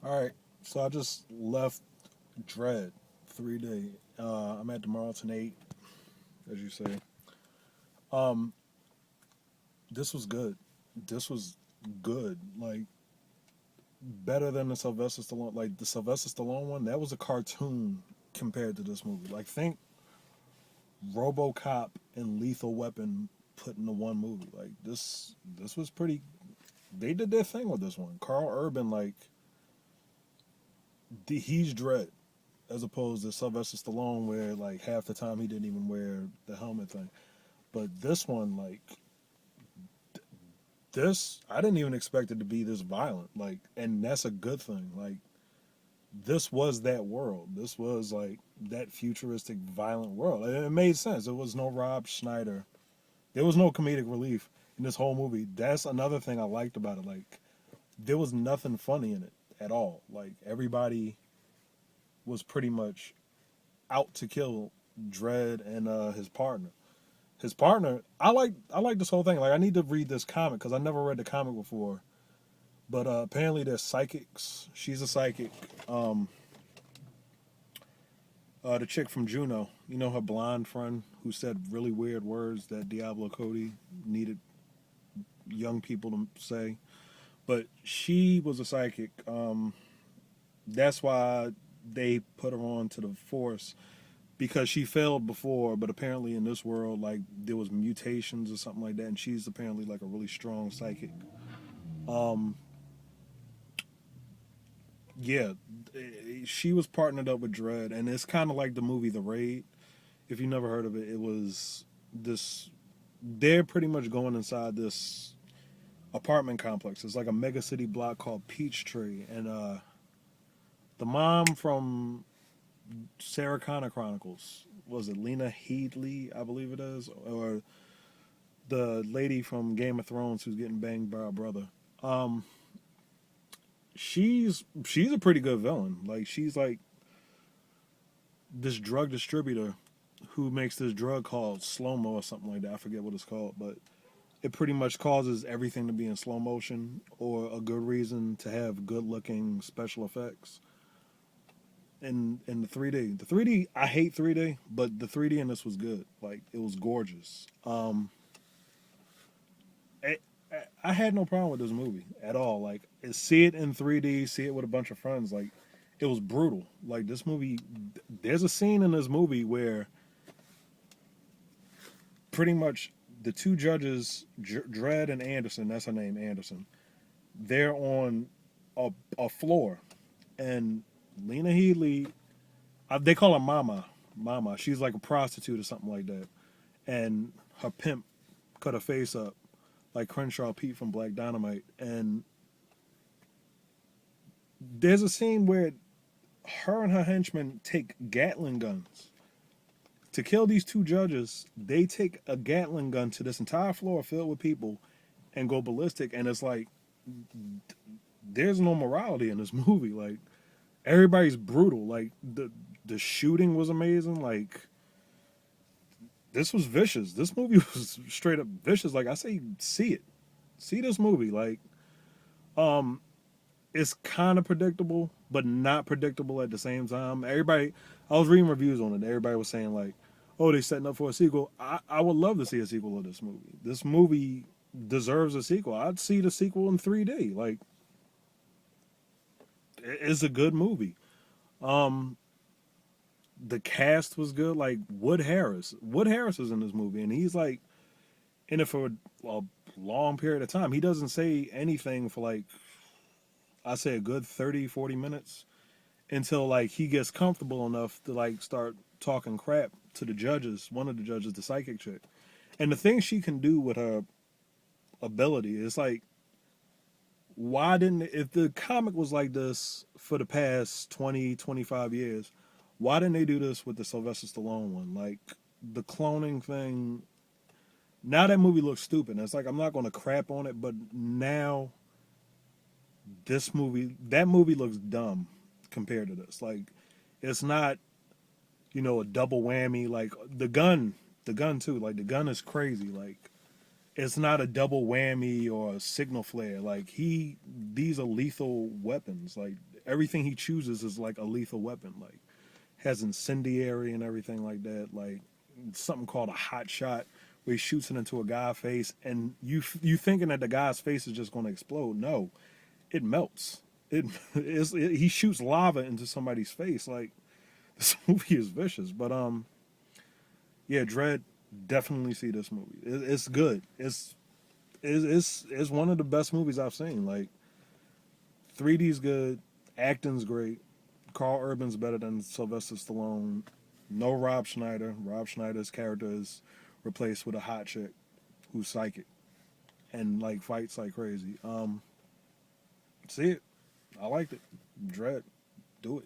All right, so I just left Dread 3D. I'm at the Marlton 8, as you say. Um, this was good. This was good. Like better than the Sylvester Stallone. Like the Sylvester Stallone one, that was a cartoon compared to this movie. Like think RoboCop and Lethal Weapon put into one movie. Like this was pretty. They did their thing with this one. Carl Urban, like he's Dread, as opposed to Sylvester Stallone, where like half the time he didn't even wear the helmet thing. But this one, like this, I didn't even expect it to be this violent. Like, and that's a good thing. Like, this was that world. This was like that futuristic, violent world. And it made sense. There was no Rob Schneider. There was no comedic relief in this whole movie. That's another thing I liked about it. Like, there was nothing funny in it at all. Like, everybody was pretty much out to kill Dredd and his partner. His partner, I like this whole thing. Like I need to read this comic because I never read the comic before. But apparently they're psychics. She's a psychic. Um, the chick from Juno, you know her blonde friend who said really weird words that Diablo Cody needed young people to say. But she was a psychic. That's why they put her on to the force because she failed before, but apparently in this world, like there was mutations or something like that, and she's apparently like a really strong psychic. Um, yeah, she was partnered up with Dredd, and it's kind of like the movie The Raid. If you never heard of it, it was this. They're pretty much going inside this apartment complex. It's like a mega city block called Peachtree, and the mom from Sarah Connor Chronicles was it Lena Headey, I believe it is, or the lady from Game of Thrones who's getting banged by her brother. Um, she's a pretty good villain. Like she's like this drug distributor who makes this drug called slow mo or something like that. I forget what it's called, but it pretty much causes everything to be in slow motion or a good reason to have good looking special effects. In the 3D, the 3D, I hate 3D, but the 3D in this was good. Like it was gorgeous. I, I had no problem with this movie at all. Like see it in 3D, see it with a bunch of friends. Like it was brutal. Like this movie, there's a scene in this movie where pretty much the two judges, Dredd and Anderson, that's her name, Anderson. They're on a floor, and Lena Headey, they call her Mama. Mama, she's like a prostitute or something like that, and her pimp cut her face up like Crenshaw Pete from Black Dynamite. And there's a scene where her and her henchmen take Gatling guns to kill these two judges. They take a Gatling gun to this entire floor filled with people and go ballistic. And it's like there's no morality in this movie. Like everybody's brutal. Like the shooting was amazing. Like this was vicious. This movie was straight up vicious. Like I say, see it, see this movie. Like um, it's kind of predictable, but not predictable at the same time. Everybody, I was reading reviews on it. Everybody was saying like, "Oh, they setting up for a sequel." I would love to see a sequel of this movie. This movie deserves a sequel. I'd see the sequel in 3D. Like, it's a good movie. Um, the cast was good. Like Wood Harris. Wood Harris is in this movie, and he's like in it for a long period of time. He doesn't say anything for like I say a good 30, 40 minutes until like he gets comfortable enough to like start talking crap to the judges. One of the judges, the psychic chick, and the thing she can do with her ability is like, why didn't if the comic was like this for the past 20, 25 years, why didn't they do this with the Sylvester Stallone one? Like the cloning thing. Now that movie looks stupid. It's like I'm not going to crap on it, but now that movie looks dumb compared to this. Like it's not, a double whammy. Like the gun too. Like the gun is crazy. Like it's not a double whammy or a signal flare. Like these are lethal weapons. Like everything he chooses is like a lethal weapon. Like has incendiary and everything like that. Like something called a hot shot where he shoots it into a guy's face, and you thinking that the guy's face is just going to explode. No, it melts. He shoots lava into somebody's face. Like this movie is vicious. But yeah, Dredd, definitely see this movie. It's good. It's one of the best movies I've seen. Like 3D's good, acting's great. Karl Urban's better than Sylvester Stallone. No Rob Schneider. Rob Schneider's character is replaced with a hot chick who's psychic and like fights like crazy. See it. I liked it. Dredd. Do it.